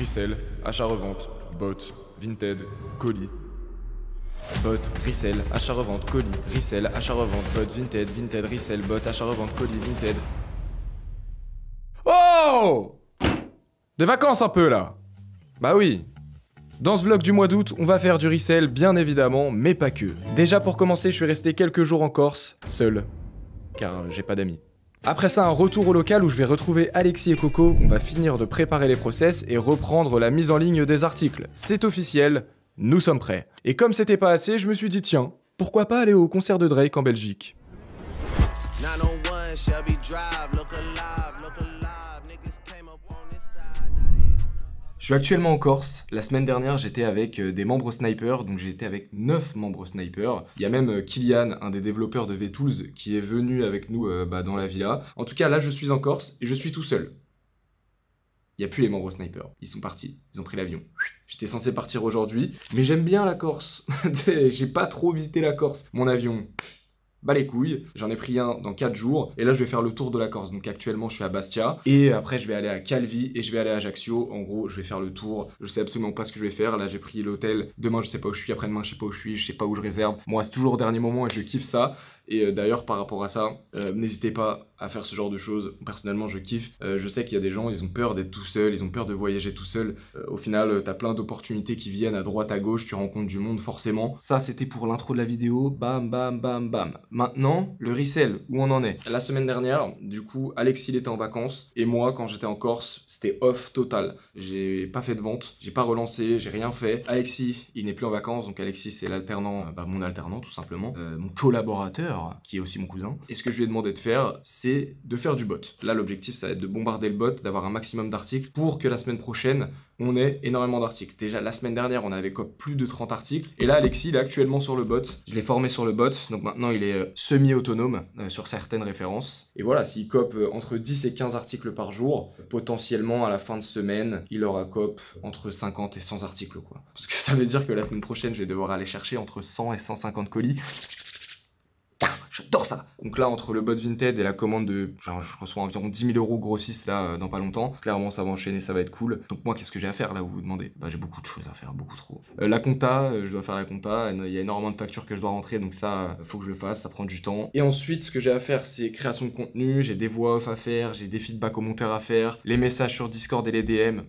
resell, achat-revente, bot, vinted, colis. Bot, resell, achat-revente, colis, resell, achat-revente, bot, vinted, resell, bot, achat-revente, colis, vinted. Oh! Des vacances un peu là. Bah oui. Dans ce vlog du mois d'août, on va faire du resell, bien évidemment, mais pas que. Déjà pour commencer, je suis resté quelques jours en Corse, seul, car j'ai pas d'amis. Après ça, un retour au local où je vais retrouver Alexis et Coco, on va finir de préparer les process et reprendre la mise en ligne des articles. C'est officiel, nous sommes prêts. Et comme c'était pas assez, je me suis dit tiens, pourquoi pas aller au concert de Drake en Belgique. Je suis actuellement en Corse. La semaine dernière, j'étais avec des membres Sniper, donc j'ai été avec 9 membres Sniper. Il y a même Kylian, un des développeurs de VTools, qui est venu avec nous dans la villa. En tout cas, là, je suis en Corse et je suis tout seul. Il n'y a plus les membres Sniper. Ils sont partis. Ils ont pris l'avion. J'étais censé partir aujourd'hui, mais j'aime bien la Corse. J'ai pas trop visité la Corse. Mon avion... bah les couilles, j'en ai pris un dans 4 jours, et là je vais faire le tour de la Corse, donc actuellement je suis à Bastia, et après je vais aller à Calvi, et je vais aller à Ajaccio, en gros je vais faire le tour, je sais absolument pas ce que je vais faire, là j'ai pris l'hôtel, demain je sais pas où je suis, après-demain je sais pas où je suis, je sais pas où je réserve, moi c'est toujours au dernier moment et je kiffe ça, et d'ailleurs par rapport à ça, n'hésitez pas à faire ce genre de choses, personnellement je kiffe, je sais qu'il y a des gens, ils ont peur d'être tout seuls, ils ont peur de voyager tout seul, au final t'as plein d'opportunités qui viennent à droite à gauche, tu rencontres du monde forcément, ça c'était pour l'intro de la vidéo, bam bam bam bam. Maintenant, le resell, où on en est? La semaine dernière, du coup, Alexis il était en vacances, et moi, quand j'étais en Corse, c'était off total. J'ai pas fait de vente, j'ai pas relancé, j'ai rien fait. Alexis, il n'est plus en vacances, donc Alexis c'est l'alternant, mon alternant tout simplement, mon collaborateur, qui est aussi mon cousin. Et ce que je lui ai demandé de faire, c'est de faire du bot. Là, l'objectif, ça va être de bombarder le bot, d'avoir un maximum d'articles, pour que la semaine prochaine, on ait énormément d'articles. Déjà, la semaine dernière, on avait plus de 30 articles, et là, Alexis, il est actuellement sur le bot. Je l'ai formé sur le bot, donc maintenant, il est semi-autonome sur certaines références. Et voilà, s'il cope entre 10 et 15 articles par jour, potentiellement à la fin de semaine, il aura cop entre 50 et 100 articles, quoi. Parce que ça veut dire que la semaine prochaine, je vais devoir aller chercher entre 100 et 150 colis. J'adore ça! Donc là, entre le bot Vinted et la commande de... genre, je reçois environ 10 000 € grossistes là, dans pas longtemps. Clairement, ça va enchaîner, ça va être cool. Donc moi, qu'est-ce que j'ai à faire là, vous vous demandez? Bah, j'ai beaucoup de choses à faire, beaucoup trop. La compta, je dois faire la compta. Il y a énormément de factures que je dois rentrer, donc ça, faut que je le fasse, ça prend du temps. Et ensuite, ce que j'ai à faire, c'est création de contenu. J'ai des voix off à faire, j'ai des feedbacks aux monteurs à faire, les messages sur Discord et les DM.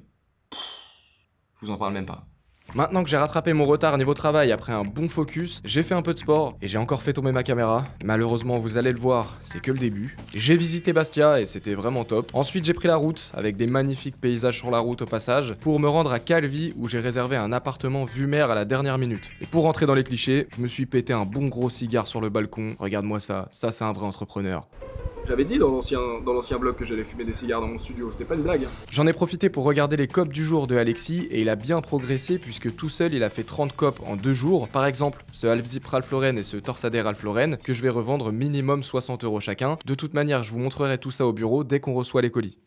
Je vous en parle même pas. Maintenant que j'ai rattrapé mon retard niveau travail après un bon focus, j'ai fait un peu de sport et j'ai encore fait tomber ma caméra. Malheureusement, vous allez le voir, c'est que le début. J'ai visité Bastia et c'était vraiment top. Ensuite, j'ai pris la route avec des magnifiques paysages sur la route au passage pour me rendre à Calvi où j'ai réservé un appartement vue mer à la dernière minute. Et pour rentrer dans les clichés, je me suis pété un bon gros cigare sur le balcon. Regarde-moi ça c'est un vrai entrepreneur. J'avais dit dans l'ancien blog que j'allais fumer des cigares dans mon studio, c'était pas une blague. J'en ai profité pour regarder les copes du jour de Alexis et il a bien progressé puisque tout seul il a fait 30 copes en 2 jours. Par exemple, ce half zip Ralph Lauren et ce torsadé Ralph Lauren que je vais revendre minimum 60 € chacun. De toute manière, je vous montrerai tout ça au bureau dès qu'on reçoit les colis.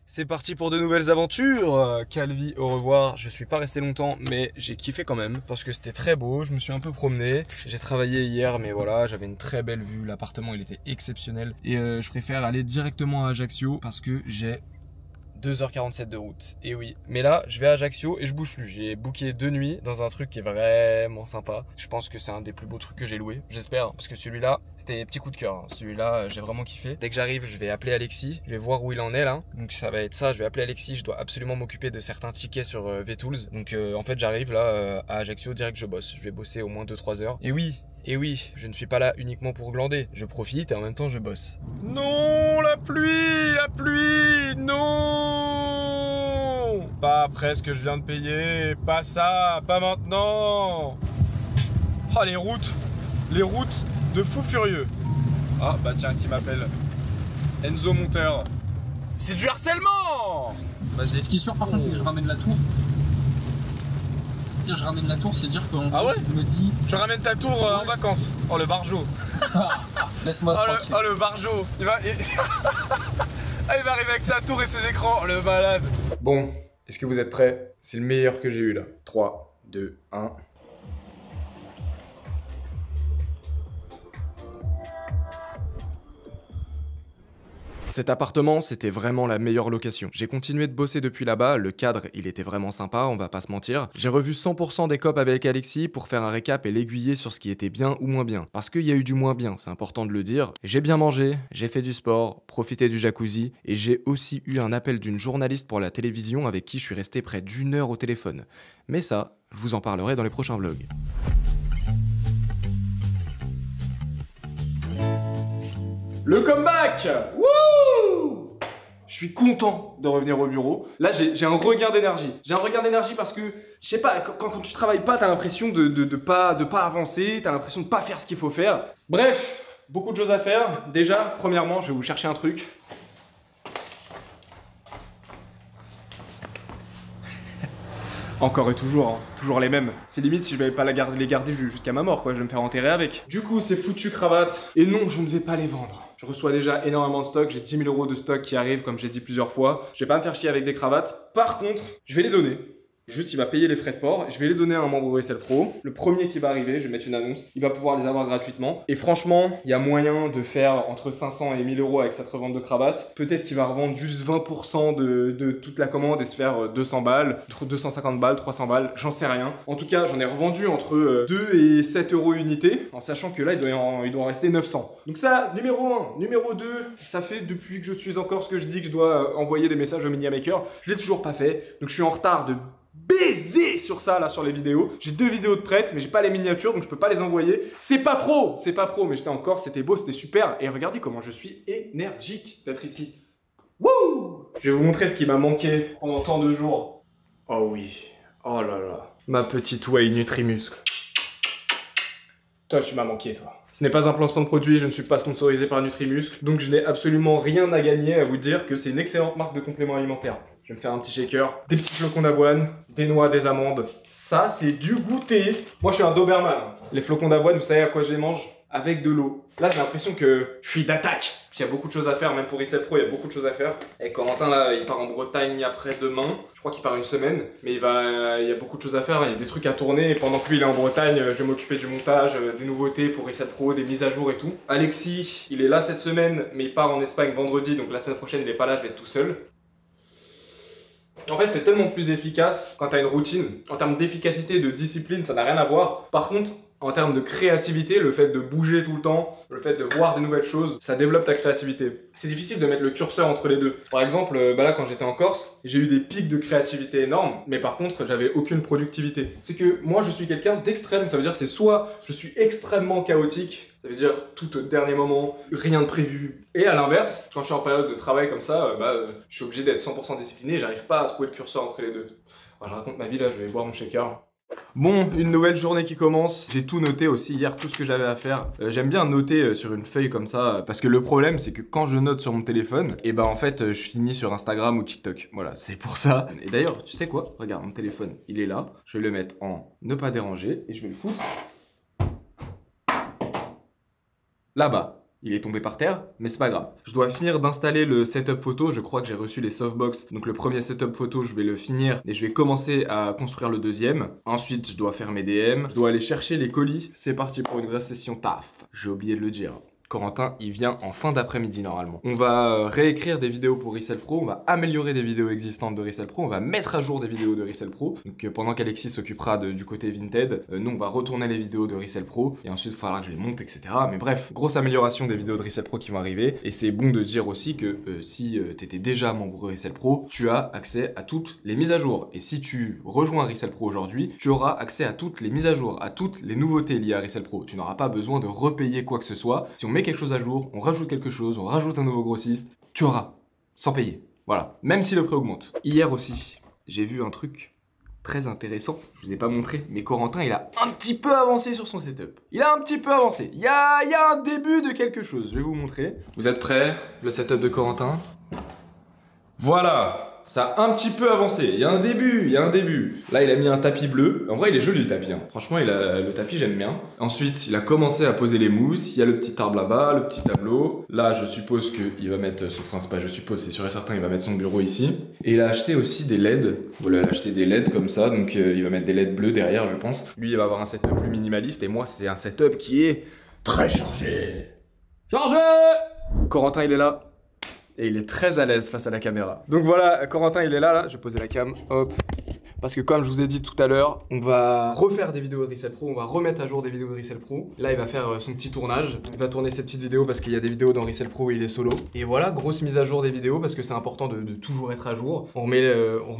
C'est parti pour de nouvelles aventures. Calvi, au revoir. Je suis pas resté longtemps, mais j'ai kiffé quand même parce que c'était très beau. Je me suis un peu promené. J'ai travaillé hier, mais voilà, j'avais une très belle vue. L'appartement, il était exceptionnel. Et je préfère aller directement à Ajaccio parce que j'ai 2h47 de route. Et oui. Mais là, je vais à Ajaccio et je bouge plus. J'ai booké 2 nuits dans un truc qui est vraiment sympa. Je pense que c'est un des plus beaux trucs que j'ai loué. J'espère. Parce que celui-là, c'était petit coup de cœur. Celui-là, j'ai vraiment kiffé. Dès que j'arrive, je vais appeler Alexis. Je vais voir où il en est là. Donc ça va être ça. Je vais appeler Alexis. Je dois absolument m'occuper de certains tickets sur VTools. Donc en fait, j'arrive là à Ajaccio direct je bosse. Je vais bosser au moins 2-3 heures. Et oui, je ne suis pas là uniquement pour glander. Je profite et en même temps je bosse. Non, la pluie, non! Pas après ce que je viens de payer, pas ça, pas maintenant! Oh, les routes de fou furieux. Ah, bah tiens, qui m'appelle Enzo Monteur. C'est du harcèlement! Vas-y, ce qui est sûr par contre, c'est que je ramène la tour. Je ramène la tour, c'est dire qu'on me dit... Tu ramènes ta tour en vacances. Oh le barjo. Laisse-moi tranquille. Oh le barjo. Il va arriver avec sa tour et ses écrans. Oh, le malade. Bon, est-ce que vous êtes prêts? C'est le meilleur que j'ai eu là. 3, 2, 1... Cet appartement, c'était vraiment la meilleure location. J'ai continué de bosser depuis là-bas, le cadre, il était vraiment sympa, on va pas se mentir. J'ai revu 100% des copes avec Alexis pour faire un récap et l'aiguiller sur ce qui était bien ou moins bien. Parce qu'il y a eu du moins bien, c'est important de le dire. J'ai bien mangé, j'ai fait du sport, profité du jacuzzi, et j'ai aussi eu un appel d'une journaliste pour la télévision avec qui je suis resté près d'1 heure au téléphone. Mais ça, je vous en parlerai dans les prochains vlogs. Le comeback! Wouh! Je suis content de revenir au bureau. Là, j'ai un regain d'énergie. J'ai un regain d'énergie parce que, je sais pas, quand tu travailles pas, t'as l'impression de pas avancer, t'as l'impression de pas faire ce qu'il faut faire. Bref, beaucoup de choses à faire. Déjà, premièrement, je vais vous chercher un truc. Encore et toujours, hein. Toujours les mêmes. C'est limite si je vais pas les garder jusqu'à ma mort, quoi. Je vais me faire enterrer avec. Du coup, ces foutues cravates. Et non, je ne vais pas les vendre. Je reçois déjà énormément de stock. J'ai 10 000 € de stock qui arrivent, comme j'ai dit plusieurs fois. Je vais pas me faire chier avec des cravates. Par contre, je vais les donner. Juste, il va payer les frais de port. Je vais les donner à un membre Resell Pro. Le premier qui va arriver, je vais mettre une annonce. Il va pouvoir les avoir gratuitement. Et franchement, il y a moyen de faire entre 500 et 1000 € avec cette revente de cravate. Peut-être qu'il va revendre juste 20% de toute la commande et se faire 200 balles, 250 balles, 300 balles, j'en sais rien. En tout cas, j'en ai revendu entre 2 et 7 € unité, en sachant que là, il doit en rester 900. Donc ça, numéro 1. Numéro 2, ça fait depuis que je suis en Corse que je dis que je dois envoyer des messages au Media Maker. Je l'ai toujours pas fait. Donc je suis en retard de baiser sur ça là sur les vidéos. J'ai 2 vidéos de prêtes mais j'ai pas les miniatures donc je peux pas les envoyer. C'est pas pro mais j'étais en Corse, c'était beau, c'était super et regardez comment je suis énergique d'être ici. Wouh! Je vais vous montrer ce qui m'a manqué pendant tant de jours. Oh oui, oh là là. Ma petite whey Nutrimuscle. Toi tu m'as manqué toi. Ce n'est pas un placement de produit, je ne suis pas sponsorisé par Nutrimuscle, donc je n'ai absolument rien à gagner à vous dire que c'est une excellente marque de complément alimentaire. Je vais me faire un petit shaker, des petits flocons d'avoine, des noix, des amandes. Ça, c'est du goûter. Moi, je suis un Doberman. Les flocons d'avoine, vous savez à quoi je les mange? Avec de l'eau. Là, j'ai l'impression que je suis d'attaque. Il y a beaucoup de choses à faire, même pour Resell Pro, il y a beaucoup de choses à faire. Et Corentin, là, il part en Bretagne après-demain. Je crois qu'il part une semaine. Mais il y a beaucoup de choses à faire, il y a des trucs à tourner. Et pendant que lui, il est en Bretagne, je vais m'occuper du montage, des nouveautés pour Resell Pro, des mises à jour et tout. Alexis, il est là cette semaine, mais il part en Espagne vendredi. Donc la semaine prochaine, il est pas là, je vais être tout seul. En fait, t'es tellement plus efficace quand t'as une routine. En termes d'efficacité, de discipline, ça n'a rien à voir. Par contre, en termes de créativité, le fait de bouger tout le temps, le fait de voir des nouvelles choses, ça développe ta créativité. C'est difficile de mettre le curseur entre les deux. Par exemple, là quand j'étais en Corse, j'ai eu des pics de créativité énormes, mais par contre, j'avais aucune productivité. C'est que moi, je suis quelqu'un d'extrême, ça veut dire que c'est soit je suis extrêmement chaotique, ça veut dire tout au dernier moment, rien de prévu. Et à l'inverse, quand je suis en période de travail comme ça, je suis obligé d'être 100% discipliné et j'arrive pas à trouver le curseur entre les deux. Alors, je raconte ma vie là, je vais boire mon shaker. Bon, une nouvelle journée qui commence. J'ai tout noté aussi hier, tout ce que j'avais à faire. J'aime bien noter sur une feuille comme ça, parce que le problème c'est que quand je note sur mon téléphone, et en fait je finis sur Instagram ou TikTok. Voilà, c'est pour ça. Et d'ailleurs, tu sais quoi? Regarde, mon téléphone, il est là. Je vais le mettre en ne pas déranger et je vais le foutre là-bas. Il est tombé par terre, mais c'est pas grave. Je dois finir d'installer le setup photo. Je crois que j'ai reçu les softbox. Donc le premier setup photo, je vais le finir et je vais commencer à construire le deuxième. Ensuite, je dois faire mes DM. Je dois aller chercher les colis. C'est parti pour une vraie session taf. J'ai oublié de le dire. Corentin, il vient en fin d'après-midi normalement. On va réécrire des vidéos pour Resell Pro, on va améliorer des vidéos existantes de Resell Pro, on va mettre à jour des vidéos de Resell Pro. Donc pendant qu'Alexis s'occupera du côté Vinted, nous on va retourner les vidéos de Resell Pro et ensuite il faudra que je les monte, etc. Mais bref, grosse amélioration des vidéos de Resell Pro qui vont arriver. Et c'est bon de dire aussi que si t'étais déjà membre Resell Pro, tu as accès à toutes les mises à jour. Et si tu rejoins Resell Pro aujourd'hui, tu auras accès à toutes les mises à jour, à toutes les nouveautés liées à Resell Pro. Tu n'auras pas besoin de repayer quoi que ce soit. Si on met quelque chose à jour, on rajoute quelque chose, on rajoute un nouveau grossiste, tu auras, sans payer. Voilà, même si le prix augmente. Hier aussi, j'ai vu un truc très intéressant, je vous ai pas montré, mais Corentin, il a un petit peu avancé sur son setup. Il a un petit peu avancé, il y a un début de quelque chose, je vais vous montrer. Vous êtes prêts? Le setup de Corentin. Voilà! Ça a un petit peu avancé, il y a un début, Là, il a mis un tapis bleu. En vrai, il est joli le tapis, hein. Franchement, le tapis, j'aime bien. Ensuite, il a commencé à poser les mousses. Il y a le petit arbre là-bas, le petit tableau. Là, je suppose qu'il va mettre... Enfin, c'est pas je suppose, c'est sûr et certain, il va mettre son bureau ici. Et il a acheté aussi des LED. Voilà, il a acheté des LED comme ça. Donc, il va mettre des LED bleus derrière, je pense. Lui, il va avoir un setup plus minimaliste. Et moi, c'est un setup qui est très chargé. Chargé! Corentin, il est là. Et il est très à l'aise face à la caméra. Donc voilà, Corentin il est là, je vais poser la cam, hop. Parce que comme je vous ai dit tout à l'heure, on va refaire des vidéos de Ricel Pro, on va remettre à jour des vidéos de Ricel Pro. Là il va faire son petit tournage, il va tourner ses petites vidéos parce qu'il y a des vidéos dans Ricel Pro où il est solo. Et voilà, grosse mise à jour des vidéos parce que c'est important de toujours être à jour. On remet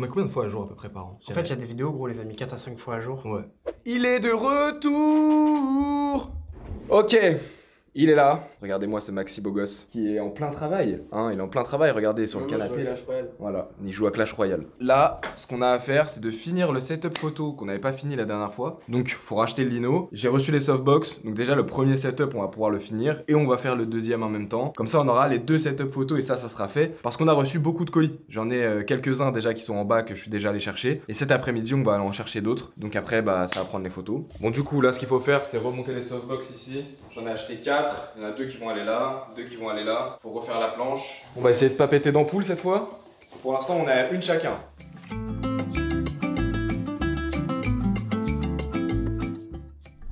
combien de fois à jour à peu près par an? En fait, il y a des vidéos, gros, les amis, 4 à 5 fois à jour. Ouais. Il est de retour. Ok. Il est là, regardez-moi ce maxi beau gosse qui est en plein travail, hein, il est en plein travail, regardez sur le canapé là. Voilà, il joue à Clash Royale. Là, ce qu'on a à faire, c'est de finir le setup photo qu'on n'avait pas fini la dernière fois. Donc, faut racheter le lino. J'ai reçu les softbox, donc déjà le premier setup, on va pouvoir le finir et on va faire le deuxième en même temps. Comme ça, on aura les deux setup photos et ça sera fait parce qu'on a reçu beaucoup de colis. J'en ai quelques-uns déjà qui sont en bas que je suis déjà allé chercher et cet après-midi, on va aller en chercher d'autres. Donc après, bah, ça va prendre les photos. Bon, du coup, là, ce qu'il faut faire, c'est remonter les softbox ici. J'en ai acheté 4. Il y en a 2 qui vont aller là, 2 qui vont aller là. Faut refaire la planche. On va essayer de pas péter d'ampoule cette fois. Pour l'instant, on a une chacun.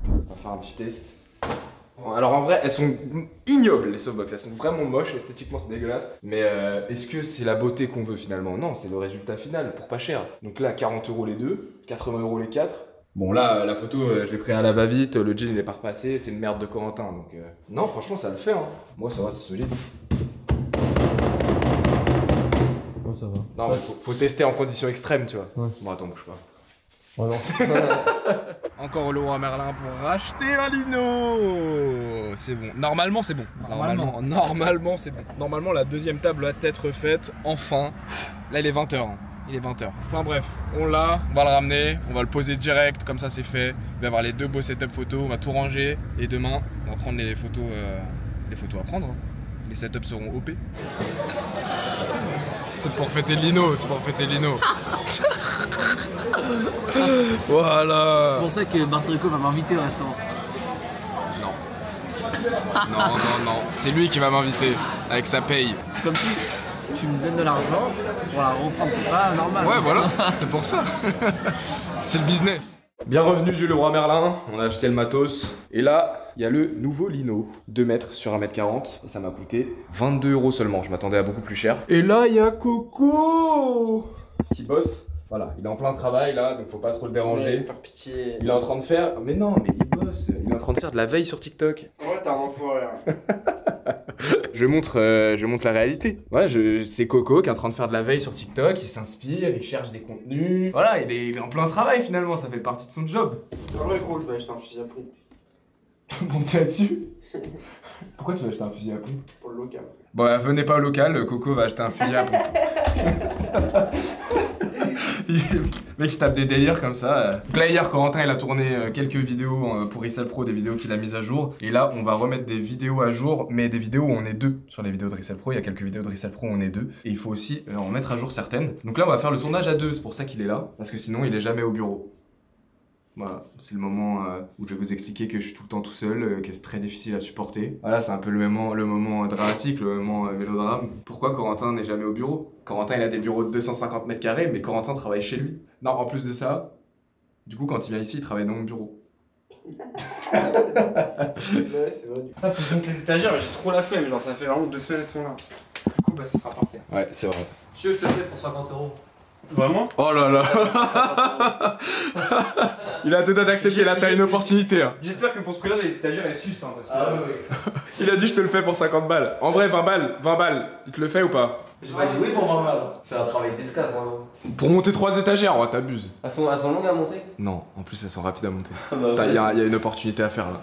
On va faire un petit test. Alors en vrai, elles sont ignobles les softbox. Elles sont vraiment moches, esthétiquement c'est dégueulasse. Mais est-ce que c'est la beauté qu'on veut finalement? Non, c'est le résultat final pour pas cher. Donc là, 40 € les 2, 80 € les 4. Bon là, la photo, je l'ai pris à la va-vite, le jean il est pas repassé, c'est une merde de Corentin, donc... Non, franchement, ça le fait, hein. Moi, ça va, c'est solide. Oh, ça va. Non, mais faut tester en conditions extrêmes, tu vois. Ouais. Bon, attends, bouge pas. Oh non. Encore le roi Merlin pour racheter un lino. C'est bon. Normalement, c'est bon. Normalement, c'est bon. Normalement, la deuxième table va être faite, enfin. Là, il est 20 h. Il est 20 h. Enfin bref, on l'a, on va le ramener, on va le poser direct, comme ça c'est fait. Il va y avoir les deux beaux setup photos, on va tout ranger et demain on va prendre les photos à prendre. Les setups seront OP. C'est pour fêter le lino, c'est pour fêter le lino. Voilà. C'est pour ça que Bartorico va m'inviter au restaurant. Non. C'est lui qui va m'inviter avec sa paye. C'est comme si tu me donnes de l'argent pour la reprendre, c'est pas normal. Ouais, voilà, c'est pour ça. C'est le business. Bienvenue Jules Leroy Merlin, on a acheté le matos. Et là, il y a le nouveau lino, 2 mètres sur 1m40. Et ça m'a coûté 22 € seulement, je m'attendais à beaucoup plus cher. Et là, il y a Coco qui bosse. Voilà, il est en plein travail là, donc faut pas trop le déranger. Par pitié. Il est en train de faire... Mais non, mais il bosse. Il est en train de faire de la veille sur TikTok. Ouais, t'es un enfoiré. Je montre la réalité. Voilà, c'est Coco qui est en train de faire de la veille sur TikTok, il s'inspire, il cherche des contenus. Voilà, il est en plein travail finalement, ça fait partie de son job. En vrai, gros, je vais acheter un fusil à pompe. Bon, tu vas dessus. Pourquoi tu vas acheter un fusil à pompe? Pour le local. Bon, venez pas au local, Coco va acheter un fusil à pompe. Le mec il tape des délires comme ça. Donc là hier Corentin il a tourné quelques vidéos pour Ricel Pro, des vidéos qu'il a mises à jour. Et là on va remettre des vidéos à jour, mais des vidéos où on est deux sur les vidéos de Ricel Pro. Il y a quelques vidéos de Ricel Pro où on est deux. Et il faut aussi en mettre à jour certaines. Donc là on va faire le tournage à deux, c'est pour ça qu'il est là. Parce que sinon il est jamais au bureau. Voilà, c'est le moment où je vais vous expliquer que je suis tout le temps tout seul, que c'est très difficile à supporter. Voilà, c'est un peu le moment dramatique, le moment mélodrame. Pourquoi Corentin n'est jamais au bureau? Corentin, il a des bureaux de 250 mètres carrés, mais Corentin travaille chez lui. Non, en plus de ça, du coup, quand il vient ici, il travaille dans mon bureau. Ouais, c'est vrai. Ah, faut donc les étagères, j'ai trop la flemme, genre ça fait vraiment 2 semaines elles sont là. Du coup, bah ça sera par terre. Ouais, c'est vrai. Monsieur, je te le fais pour 50 €. Vraiment? Oh là là. Il a deux doigts d'accepter, là t'as une opportunité. Hein. J'espère que pour ce prix-là, les étagères elles sucent. Hein, parce que... Ah oui. Il a dit je te le fais pour 50 balles. En vrai, 20 balles. Il te le fait ou pas? J'ai pas dit oui pour 20 balles. C'est un travail d'esclave, vraiment. Pour monter 3 étagères, oh t'abuses. Elles sont longues à monter? Non, en plus elles sont rapides à monter. Il y a une opportunité à faire là.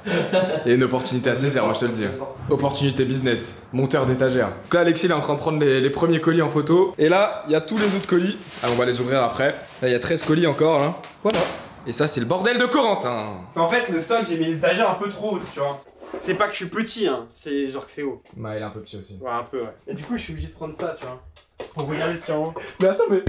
Il y a une opportunité à saisir, moi je te le dis. Opportunité business, monteur d'étagères. Donc là Alexis il est en train de prendre les premiers colis en photo. Et là, il y a tous les autres colis. Ah, on va les ouvrir après. Là, il y a 13 colis encore là. Voilà. Et ça c'est le bordel de Corentin. En fait, le stock, j'ai mis les étagères un peu trop hautes, tu vois. C'est pas que je suis petit, hein, c'est genre que c'est haut. Bah il est un peu petit aussi. Ouais, un peu, ouais. Et du coup, je suis obligé de prendre ça, tu vois. Pour regarder ce qu'il y a en haut. Mais attends, mais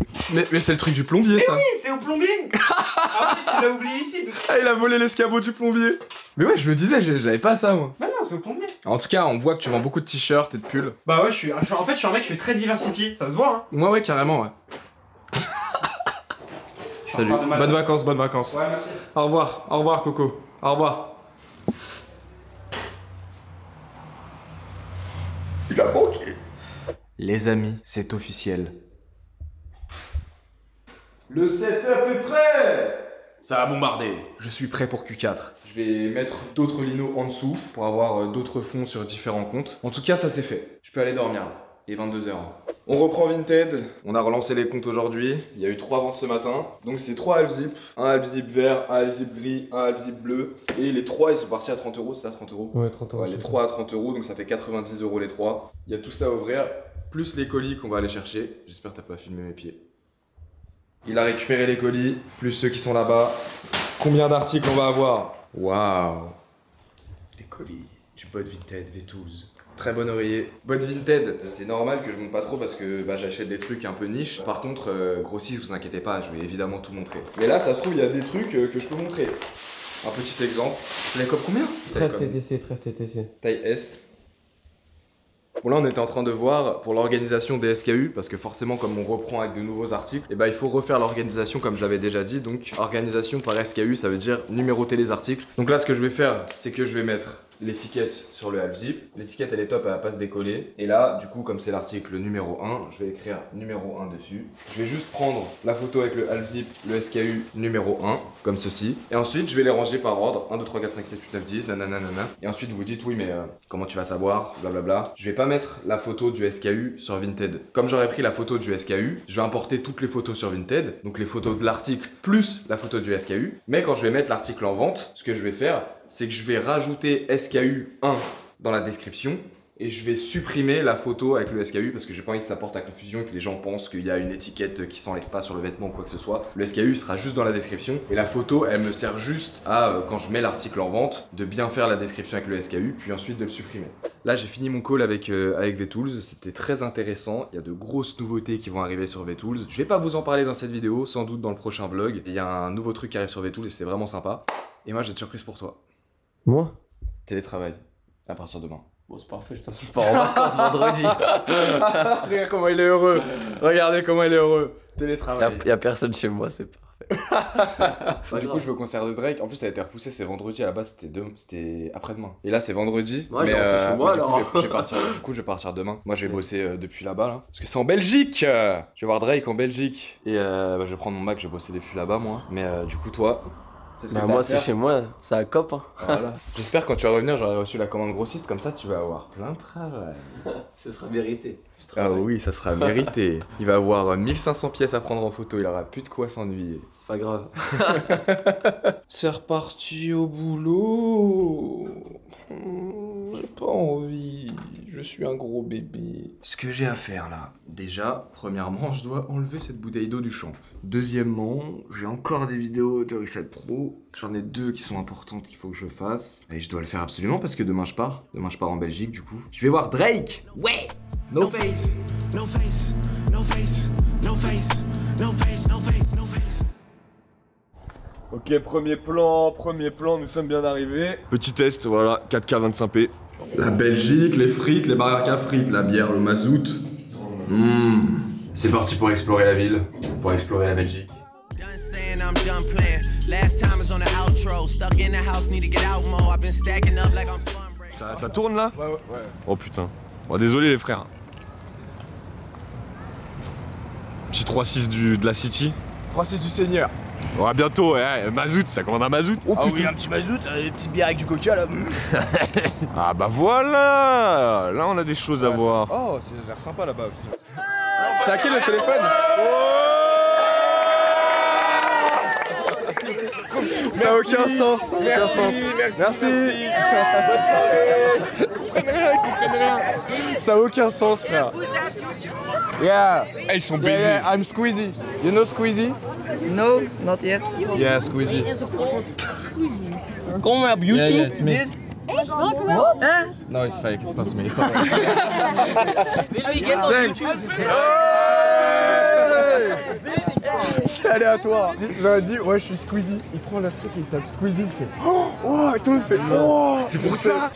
c'est le truc du plombier ça. Oui, c'est au plombier. Ah oui, tu l'as oublié ici. Ah, il a volé l'escabeau du plombier. Mais ouais, je me disais, j'avais pas ça moi. Bah non, c'est au plombier. En tout cas, on voit que tu vends beaucoup de t-shirts et de pulls. Bah ouais, en fait, je suis un mec, je suis très diversifié, ça se voit, hein. Ouais, carrément, ouais. Salut. Bonnes vacances, bonnes vacances. Ouais, merci. Au revoir Coco. Au revoir. Il a manqué. Les amis, c'est officiel. Le setup est prêt! Ça a bombardé. Je suis prêt pour Q4. Je vais mettre d'autres linos en dessous pour avoir d'autres fonds sur différents comptes. En tout cas, ça c'est fait. Je peux aller dormir là. Il est 22h. On reprend Vinted. On a relancé les comptes aujourd'hui. Il y a eu 3 ventes ce matin. Donc c'est 3 half-zip. Un half-zip vert, un half-zip gris, un half-zip bleu. Et les 3 ils sont partis à 30 €. C'est ça 30 €? Ouais, 30 €. Ouais, les 3 à 30 €. Donc ça fait 90 € les 3. Il y a tout ça à ouvrir. Plus les colis qu'on va aller chercher. J'espère que t'as pas filmé mes pieds. Il a récupéré les colis. Plus ceux qui sont là-bas. Combien d'articles on va avoir? Waouh! Les colis du bot Vinted V12. Très bon oreiller. Bot Vinted, c'est normal que je monte pas trop parce que j'achète des trucs un peu niche. Par contre, grossiste, vous inquiétez pas, je vais évidemment tout montrer. Mais là, ça se trouve, il y a des trucs que je peux montrer. Un petit exemple. La cope combien? 13 TTC, 13 TTC. Taille S. Bon là on était en train de voir pour l'organisation des SKU parce que forcément comme on reprend avec de nouveaux articles, et il faut refaire l'organisation comme je l'avais déjà dit. Donc organisation par SKU, ça veut dire numéroter les articles. Donc là ce que je vais faire, c'est que je vais mettre l'étiquette sur le half-zip. L'étiquette elle est top, elle va pas se décoller. Et là du coup comme c'est l'article numéro 1, je vais écrire numéro 1 dessus. Je vais juste prendre la photo avec le half-zip, le SKU numéro 1, comme ceci. Et ensuite je vais les ranger par ordre, 1, 2, 3, 4, 5, 7, 8, 9, 10, nanana. Et ensuite vous vous dites oui mais comment tu vas savoir, blablabla. Je vais pas mettre la photo du SKU sur Vinted. Comme j'aurais pris la photo du SKU, je vais importer toutes les photos sur Vinted. Donc les photos de l'article plus la photo du SKU. Mais quand je vais mettre l'article en vente, ce que je vais faire, c'est que je vais rajouter SKU 1 dans la description et je vais supprimer la photo avec le SKU parce que j'ai pas envie que ça porte à confusion et que les gens pensent qu'il y a une étiquette qui s'enlève pas sur le vêtement ou quoi que ce soit. Le SKU sera juste dans la description et la photo elle me sert juste à, quand je mets l'article en vente, de bien faire la description avec le SKU puis ensuite de le supprimer. Là j'ai fini mon call avec VTools, c'était très intéressant, il y a de grosses nouveautés qui vont arriver sur VTools. Je vais pas vous en parler dans cette vidéo, sans doute dans le prochain vlog. Il y a un nouveau truc qui arrive sur VTools et c'est vraiment sympa. Et moi j'ai une surprise pour toi. Moi? Télétravail, à partir de demain. Bon, c'est parfait, je t'assure, je pars en vacances vendredi. Regarde comment il est heureux. Regardez comment il est heureux. Télétravail. Y'a personne chez moi, c'est parfait. Du coup, je veux au concert de Drake. En plus, ça a été repoussé, c'est vendredi. À la base, c'était après-demain. Et là, c'est vendredi. Ouais, j'ai fait chez moi alors. Du coup, je vais partir demain. Moi, je vais bosser depuis là-bas. Là. Parce que c'est en Belgique. Je vais voir Drake en Belgique. Et je vais prendre mon Mac, je vais bosser depuis là-bas, moi. Mais du coup, toi. Bah moi c'est chez moi, c'est à COP hein. Voilà. J'espère quand tu vas revenir j'aurai reçu la commande grossiste, comme ça tu vas avoir plein de travail. Ce sera mérité. Ah oui, ça sera mérité. Il va avoir 1500 pièces à prendre en photo, il aura plus de quoi s'ennuyer. C'est pas grave. C'est reparti au boulot. J'ai pas envie, je suis un gros bébé. Ce que j'ai à faire là, déjà, premièrement, je dois enlever cette bouteille d'eau du champ. Deuxièmement, j'ai encore des vidéos de Reset Pro. J'en ai 2 qui sont importantes qu'il faut que je fasse. Et je dois le faire absolument parce que demain je pars. Demain je pars en Belgique du coup. Je vais voir Drake. Ouais. No face, no face, no face, no face, no face, no face, no face. Ok, premier plan, nous sommes bien arrivés. Petit test, voilà, 4K 25p. La Belgique, les frites, les baraques à frites, la bière, le mazout. C'est parti pour explorer la ville, pour explorer la Belgique. Ça tourne là? Ouais. Oh putain. Bon, désolé les frères. Petit 3-6 de la City. 3-6 du Seigneur. Ouais, bientôt, ouais, mazout, ça commande un mazout. Oh putain. Oui, un petit mazout, des petites bières avec du coca là. Ah bah voilà. Là on a des choses à voir. Oh, ça a l'air sympa là-bas aussi. C'est à qui le téléphone? Ça a aucun sens. Merci. Comprenez rien. Ça a aucun sens, frère. Yeah. Ils sont baisés. Yeah, I'm Squeezie. You know Squeezie? No, not yet. Yeah, Squeezie. Kom op YouTube. Yeah, it's me. What? No, it's fake. It's not me. It's not me. Will we get on YouTube? C'est aléatoire. J'aurais dit, ouais, je suis Squeezie. Il prend le truc et il tape Squeezie, il fait oh, et tout le fait oh, c'est pour ça.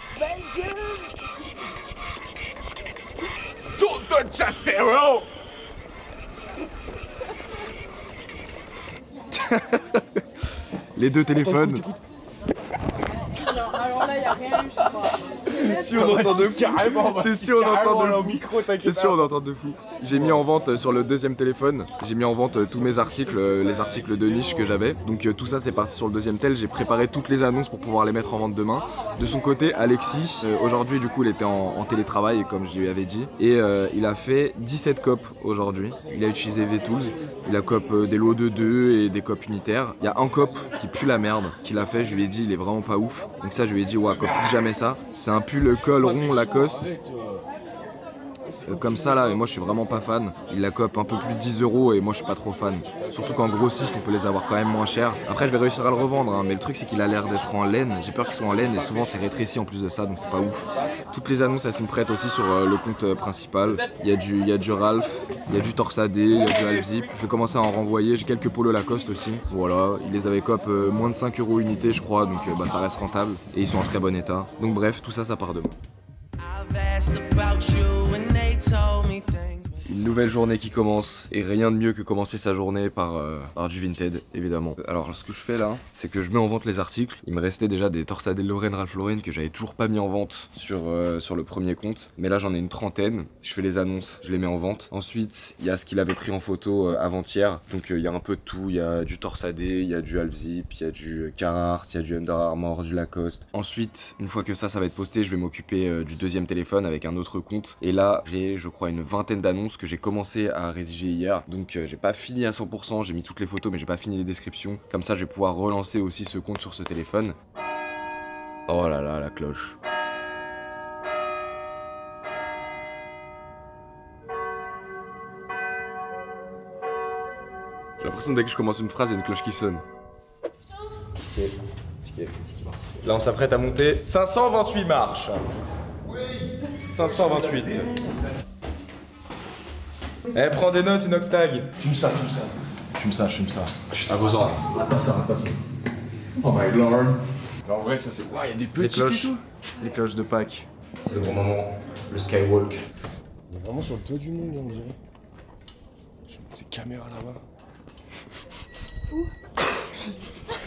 Toto Chasero. Les 2 téléphones. Non, alors là, y'a rien eu, je sais pas. Si on entend de fou. Carrément. C'est sûr, on entend de au fou. micro, C'est sûr, on entend de fou. J'ai mis en vente sur le deuxième téléphone, j'ai mis en vente tous mes articles, les articles de niche que j'avais. Donc tout ça c'est parti sur le deuxième tel, j'ai préparé toutes les annonces pour pouvoir les mettre en vente demain. De son côté, Alexis, aujourd'hui du coup il était en télétravail comme je lui avais dit. Et il a fait 17 copes aujourd'hui. Il a utilisé VTools, il a cop des lots de 2 et des copes unitaires. Il y a un cop qui pue la merde qu'il a fait, je lui ai dit il est vraiment pas ouf. Donc ça je lui ai dit ouais cop plus jamais ça. C'est un pull col rond Lacoste. Comme ça là, et moi je suis vraiment pas fan. Il la cope un peu plus de 10 € et moi je suis pas trop fan. Surtout qu'en grossiste on peut les avoir quand même moins cher. Après je vais réussir à le revendre hein, mais le truc c'est qu'il a l'air d'être en laine. J'ai peur qu'il soit en laine et souvent c'est rétréci en plus de ça donc c'est pas ouf. Toutes les annonces elles sont prêtes aussi sur le compte principal. Il y a du Ralph, il y a du Torsadé, il y a du Half Zip. Je vais commencer à en renvoyer, j'ai quelques polos Lacoste aussi. Voilà, il les avait cop moins de 5 € unité je crois donc bah, ça reste rentable. Et ils sont en très bon état. Donc bref, tout ça part demain. Une nouvelle journée qui commence et rien de mieux que commencer sa journée par du Vinted évidemment. Alors ce que je fais là c'est que je mets en vente les articles. Il me restait déjà des Torsadé Lauren Ralph Lauren que j'avais toujours pas mis en vente sur le premier compte. Mais là j'en ai une trentaine, je fais les annonces, je les mets en vente. Ensuite il y a ce qu'il avait pris en photo avant-hier. Donc il y a un peu de tout, il y a du Torsadé, il y a du Half Zip, il y a du Carhartt, il y a du Under Armour, du Lacoste. Ensuite une fois que ça va être posté je vais m'occuper du deuxième téléphone avec un autre compte. Et là j'ai je crois une vingtaine d'annonces que j'ai commencé à rédiger hier. Donc j'ai pas fini à 100%, j'ai mis toutes les photos mais j'ai pas fini les descriptions. Comme ça je vais pouvoir relancer aussi ce compte sur ce téléphone. Oh là là, la cloche. J'ai l'impression dès que je commence une phrase, il y a une cloche qui sonne. Là on s'apprête à monter 528 marches. 528. Eh, prends des notes, Inoxtag. Fume ça, fume ça. Fume ça, fume ça. À vos ordres. Pas ça, pas ça. Oh my lord. En vrai, ça c'est. Ouah, il y a des petites cloches. et tout. Les cloches de Pâques. C'est le bon moment, le skywalk. On est vraiment sur le toit du monde, on dirait. Ces caméras là-bas.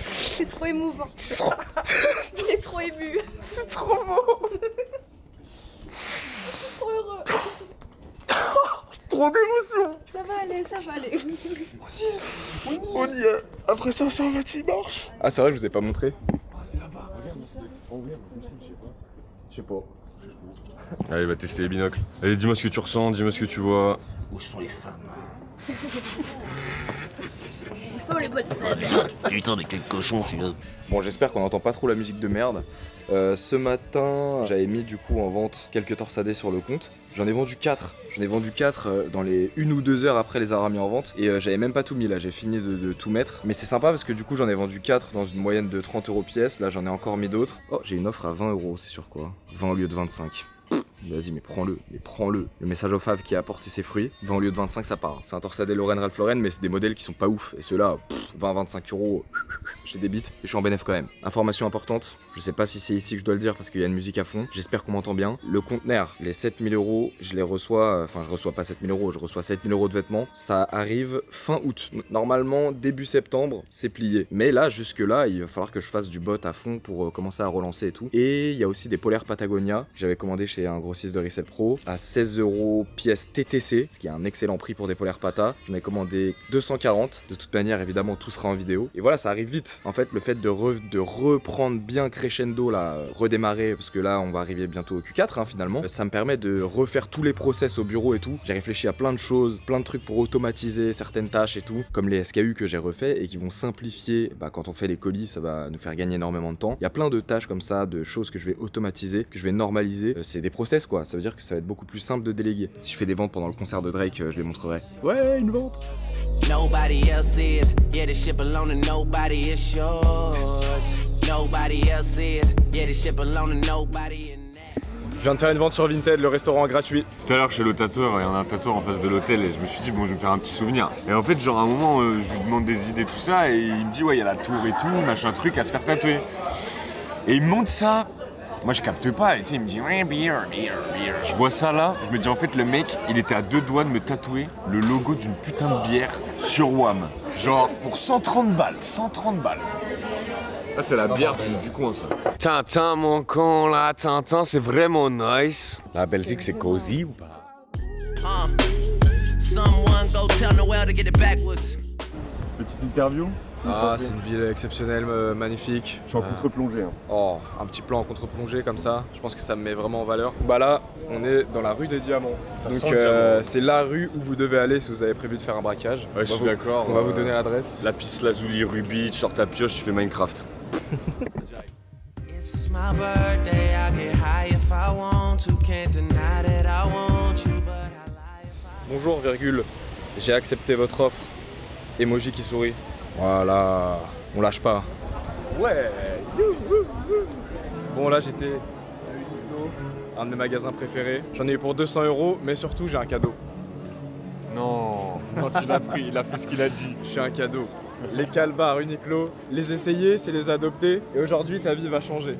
C'est trop émouvant. J'ai trop ému. C'est trop beau. Trop heureux. Trop d'émotion. Ça va aller, ça va aller. On y est. Après 528 marches. Ah c'est vrai, je vous ai pas montré. Ah, c'est là-bas. Regarde ici. Oh regarde, comme ça, je sais pas. Allez, va tester les binocles. Allez, dis-moi ce que tu ressens, dis-moi ce que tu vois. Où sont les femmes? Où sont les bonnes femmes? Putain, mais quel cochon celui-là. Bon, j'espère qu'on n'entend pas trop la musique de merde. Ce matin, j'avais mis du coup en vente quelques Torsadés sur le compte. J'en ai vendu 4. J'en ai vendu 4 dans les 1 ou 2 heures après les avoir mis en vente. Et j'avais même pas tout mis là, j'ai fini de tout mettre. Mais c'est sympa parce que du coup, j'en ai vendu 4 dans une moyenne de 30 € pièce. Là, j'en ai encore mis d'autres. Oh, j'ai une offre à 20 €, c'est sur quoi? 20 au lieu de 25. Vas-y, mais prends-le, mais prends-le. Le message au Fave qui a apporté ses fruits. 20 au lieu de 25, ça part. C'est un Torsadé Lauren Ralph Lauren, mais c'est des modèles qui sont pas ouf. Et ceux-là, 20-25 €, j'ai des bites et je suis en bénéf quand même. Information importante, je sais pas si c'est ici que je dois le dire parce qu'il y a une musique à fond. J'espère qu'on m'entend bien. Le conteneur, les 7000 €, je les reçois, enfin je reçois pas 7000 €, je reçois 7000 € de vêtements. Ça arrive fin août. Normalement, début septembre, c'est plié. Mais là, jusque là, il va falloir que je fasse du bot à fond pour commencer à relancer et tout. Et il y a aussi des polaires Patagonia que j'avais commandé chez un grossiste de Resell Pro à 16 € pièce TTC, ce qui est un excellent prix pour des polaires Pata. J'en ai commandé 240. De toute manière, évidemment, tout sera en vidéo. Et voilà, ça arrive vite. En fait, le fait de reprendre bien crescendo, là, redémarrer, parce que là, on va arriver bientôt au Q4, hein, finalement, ça me permet de refaire tous les process au bureau et tout. J'ai réfléchi à plein de choses, plein de trucs pour automatiser certaines tâches et tout, comme les SKU que j'ai refait et qui vont simplifier, quand on fait les colis, ça va nous faire gagner énormément de temps. Il y a plein de tâches comme ça, de choses que je vais automatiser, que je vais normaliser. C'est des process, quoi. Ça veut dire que ça va être beaucoup plus simple de déléguer. Si je fais des ventes pendant le concert de Drake, je les montrerai. Ouais, une vente. Nobody else is, yeah, the ship alone and nobody is yours. Nobody else is, yeah, the ship alone and nobody in that. Je viens de faire une vente sur Vinted, le restaurant gratuit. Tout à l'heure chez le tatoueur, il y en a un tatoueur en face de l'hôtel et je me suis dit bon je vais me faire un petit souvenir. Et en fait genre à un moment je lui demande des idées tout ça et il me dit ouais il y a la tour et tout, machin truc à se faire tatouer. Et il me montre ça. Moi je capte pas et tu sais il me dit ouais beer. Je vois ça là, je me dis en fait le mec il était à 2 doigts de me tatouer le logo d'une putain de bière sur WAM. Genre pour 130 balles, 130 balles. Ah, c'est la bière du coin, ça. Tintin, mon con, là, Tintin, c'est vraiment nice. La Belgique, c'est cosy ou pas? Petite interview. Ah, c'est une ville exceptionnelle, magnifique. Je suis en contre-plongée. Hein. Oh, un petit plan en contre-plongée comme ça, je pense que ça me met vraiment en valeur. Bah là, on est dans la rue des Diamants. Ça donc sent le diamant. c'est la rue où vous devez aller si vous avez prévu de faire un braquage. Ouais, je suis d'accord. On va vous donner l'adresse. La piste Lazuli, Ruby, tu sors ta pioche, tu fais Minecraft. Bonjour, virgule. J'ai accepté votre offre. Emoji qui sourit. Voilà, on lâche pas. Ouais. Bon là j'étais à Uniqlo, un de mes magasins préférés. J'en ai eu pour 200 €, mais surtout j'ai un cadeau. Non, quand il l'a pris, il a fait ce qu'il a dit. J'ai un cadeau. Les calbars Uniqlo, les essayer, c'est les adopter. Et aujourd'hui ta vie va changer.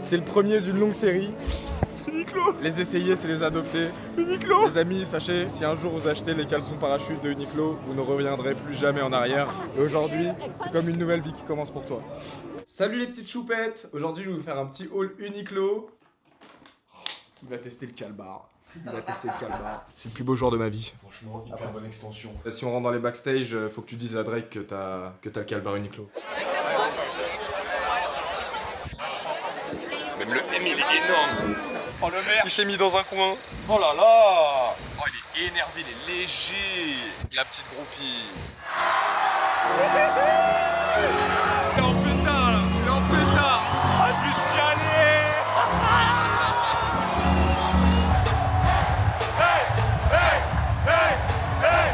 C'est le premier d'une longue série. Uniqlo. Les essayer, c'est les adopter. Uniqlo. Les amis, sachez, si un jour vous achetez les caleçons parachutes de Uniqlo, vous ne reviendrez plus jamais en arrière. Et aujourd'hui, c'est comme une nouvelle vie qui commence pour toi. Salut les petites choupettes. Aujourd'hui, je vais vous faire un petit haul Uniqlo. Il va tester le calbar. C'est le plus beau jour de ma vie. Franchement, hyper bonne extension. Si on rentre dans les backstage, faut que tu dises à Drake que t'as le calbar Uniqlo. Même le M, il est énorme. Oh le merde, il s'est mis dans un coin. Oh là là. Oh, il est énervé, il est léger. La petite groupie. T'es en pétard là, t'es en pétard. Ah, je vais chialer. Hey, hey, hey, hey.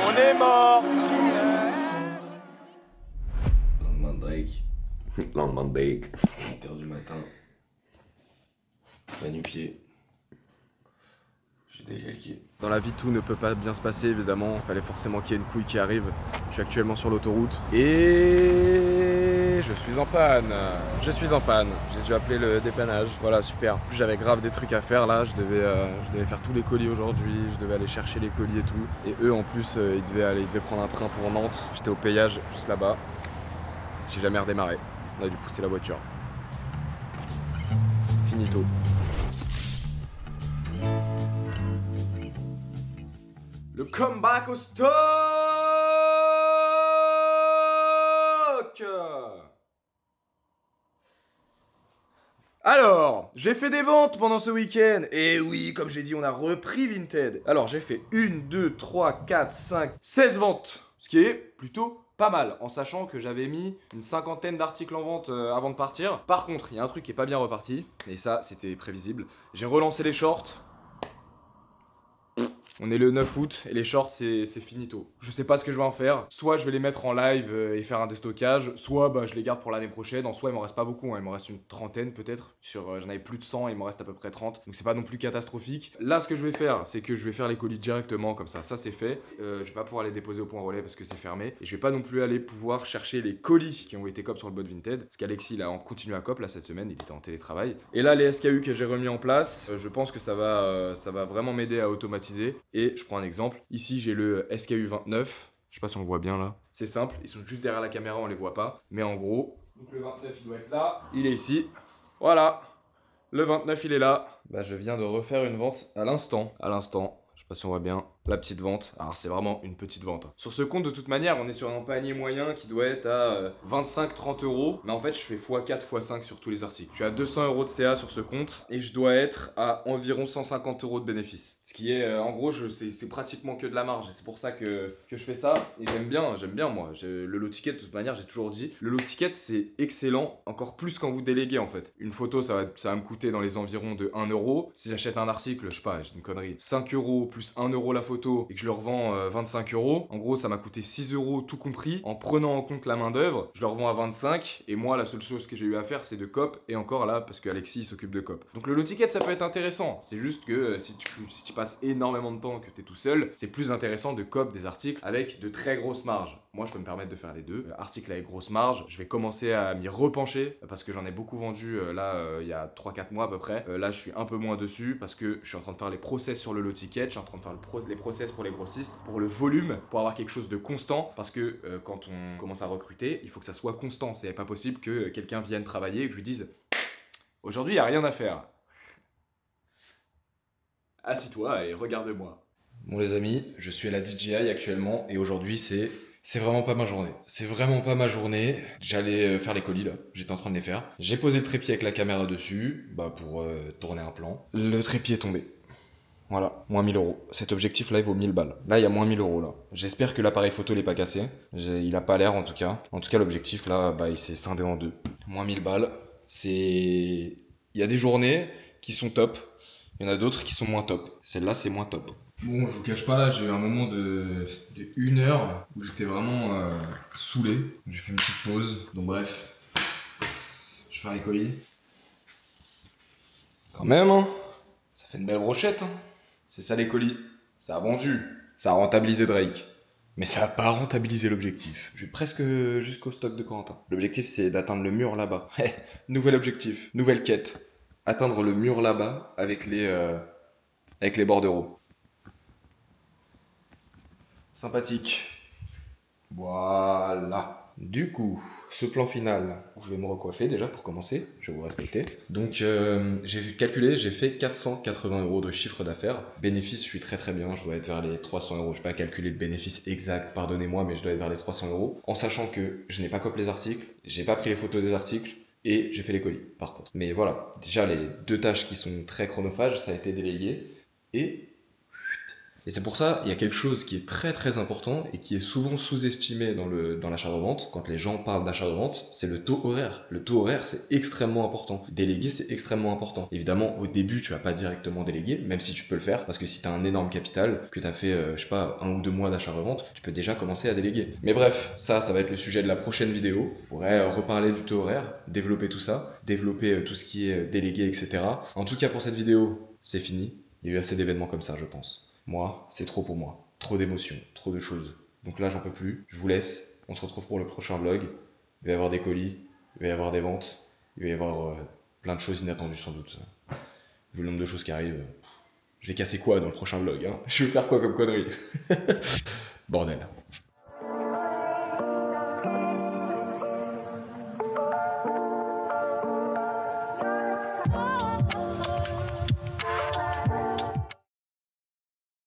On est mort. Lendemain de Drake. Lendemain de Drake. 8h du matin. Pas nu-pied. J'ai délié. Dans la vie, tout ne peut pas bien se passer, évidemment. Il fallait forcément qu'il y ait une couille qui arrive. Je suis actuellement sur l'autoroute. Et je suis en panne. J'ai dû appeler le dépannage. Voilà, super. En plus, j'avais grave des trucs à faire là. Je devais faire tous les colis aujourd'hui. Je devais aller chercher les colis et tout. Et eux, en plus, ils devaient prendre un train pour Nantes. J'étais au péage juste là-bas. J'ai jamais redémarré. On a dû pousser la voiture. Finito. Le comeback au stock. Alors, j'ai fait des ventes pendant ce week-end. Et oui, comme j'ai dit, on a repris Vinted. Alors, j'ai fait 1, 2, 3, 4, 5, 16 ventes. Ce qui est plutôt pas mal, en sachant que j'avais mis une 50aine d'articles en vente avant de partir. Par contre, il y a un truc qui est pas bien reparti. Et ça, c'était prévisible. J'ai relancé les shorts. On est le 9 août et les shorts c'est finito. Je sais pas ce que je vais en faire. Soit je vais les mettre en live et faire un déstockage, soit bah, je les garde pour l'année prochaine. En soi il m'en reste pas beaucoup, hein. Il m'en reste une trentaine peut-être. J'en avais plus de 100 et il m'en reste à peu près 30. Donc c'est pas non plus catastrophique. Là ce que je vais faire c'est que je vais faire les colis directement comme ça c'est fait. Je vais pas pouvoir les déposer au point relais parce que c'est fermé. Et je vais pas non plus aller pouvoir chercher les colis qui ont été cop sur le bot Vinted. Parce qu'Alexis là on continue à cop là cette semaine, il était en télétravail. Et là les SKU que j'ai remis en place, je pense que ça va vraiment m'aider à automatiser. Et je prends un exemple, ici j'ai le SKU 29, je sais pas si on le voit bien là, c'est simple, ils sont juste derrière la caméra, on les voit pas, mais en gros, donc le 29 il doit être là, il est ici, voilà, le 29 il est là, bah je viens de refaire une vente à l'instant, je sais pas si on voit bien, la petite vente, alors c'est vraiment une petite vente. Sur ce compte de toute manière on est sur un panier moyen qui doit être à 25-30 €, mais en fait je fais x4 x5 sur tous les articles. Je suis à 200 € de CA sur ce compte et je dois être à environ 150 € de bénéfice. Ce qui est en gros c'est pratiquement que de la marge et c'est pour ça que je fais ça et j'aime bien moi. Le lot ticket de toute manière j'ai toujours dit, le lot ticket c'est excellent, encore plus quand vous déléguez en fait. Une photo ça va me coûter dans les environs de 1 €. Si j'achète un article, je sais pas, j'ai une connerie, 5 € plus 1 € la photo et que je le revends 25 €, en gros ça m'a coûté 6 € tout compris. En prenant en compte la main d'œuvre, je le revends à 25 et moi la seule chose que j'ai eu à faire c'est de cop et encore là parce que Alexis s'occupe de cop. Donc le lot ticket ça peut être intéressant, c'est juste que si tu passes énormément de temps que t'es tout seul, c'est plus intéressant de cop des articles avec de très grosses marges. moi je peux me permettre de faire les deux. Article avec grosse marge, je vais commencer à m'y repencher parce que j'en ai beaucoup vendu il y a 3-4 mois à peu près. Là je suis un peu moins dessus parce que je suis en train de faire les process sur le low ticket, je suis en train de faire les process pour les grossistes, pour le volume, pour avoir quelque chose de constant parce que quand on commence à recruter, il faut que ça soit constant. C'est pas possible que quelqu'un vienne travailler et que je lui dise aujourd'hui il n'y a rien à faire. Assis-toi et regarde-moi. Bon les amis, je suis à la DJI actuellement et aujourd'hui c'est vraiment pas ma journée. C'est vraiment pas ma journée. J'allais faire les colis là, j'étais en train de les faire. J'ai posé le trépied avec la caméra dessus, pour tourner un plan. Le trépied est tombé. Voilà, moins 1000 €. Cet objectif là il vaut 1000 balles. Là il y a moins 1000 € là. J'espère que l'appareil photo l'est pas cassé. Il a pas l'air en tout cas. En tout cas l'objectif là, il s'est scindé en deux. Moins 1000 balles. Il y a des journées qui sont top. Il y en a d'autres qui sont moins top. Celle-là c'est moins top. Bon, je vous cache pas, là, j'ai eu un moment de 1 heure où j'étais vraiment saoulé. J'ai fait une petite pause, donc bref. Je vais faire les colis. Quand même, hein. Ça fait une belle brochette, hein. C'est ça les colis. Ça a vendu. Ça a rentabilisé Drake. Mais ça a pas rentabilisé l'objectif. Je vais presque jusqu'au stock de Corentin. L'objectif, c'est d'atteindre le mur là-bas. Nouvel objectif, nouvelle quête. Atteindre le mur là-bas avec les bordereaux. Sympathique. Voilà. Du coup, ce plan final, je vais me recoiffer déjà pour commencer, je vais vous respecter. Donc j'ai calculé, j'ai fait 480 € de chiffre d'affaires. Bénéfice, je suis très bien, je dois être vers les 300 €. Je vais pas calculer le bénéfice exact, pardonnez-moi, mais je dois être vers les 300 €. En sachant que je n'ai pas copié les articles, j'ai pas pris les photos des articles, et j'ai fait les colis par contre. Mais voilà, déjà les deux tâches qui sont très chronophages, ça a été délégué, et c'est pour ça, il y a quelque chose qui est très important et qui est souvent sous-estimé dans l'achat-revente. Quand les gens parlent d'achat-revente, c'est le taux horaire. Le taux horaire, c'est extrêmement important. Déléguer, c'est extrêmement important. Évidemment, au début, tu vas pas directement déléguer, même si tu peux le faire, parce que si tu as un énorme capital, que tu as fait, je sais pas, 1 ou 2 mois d'achat-revente, tu peux déjà commencer à déléguer. Mais bref, ça va être le sujet de la prochaine vidéo. Je pourrais reparler du taux horaire, développer tout ça, développer tout ce qui est délégué, etc. En tout cas, pour cette vidéo, c'est fini. Il y a eu assez d'événements comme ça, je pense. Moi, c'est trop pour moi. Trop d'émotions, trop de choses. Donc là, j'en peux plus. Je vous laisse. On se retrouve pour le prochain vlog. Il va y avoir des colis, il va y avoir des ventes, il va y avoir plein de choses inattendues sans doute. Vu le nombre de choses qui arrivent, je vais casser quoi dans le prochain vlog, hein? Je vais faire quoi comme connerie? Bordel.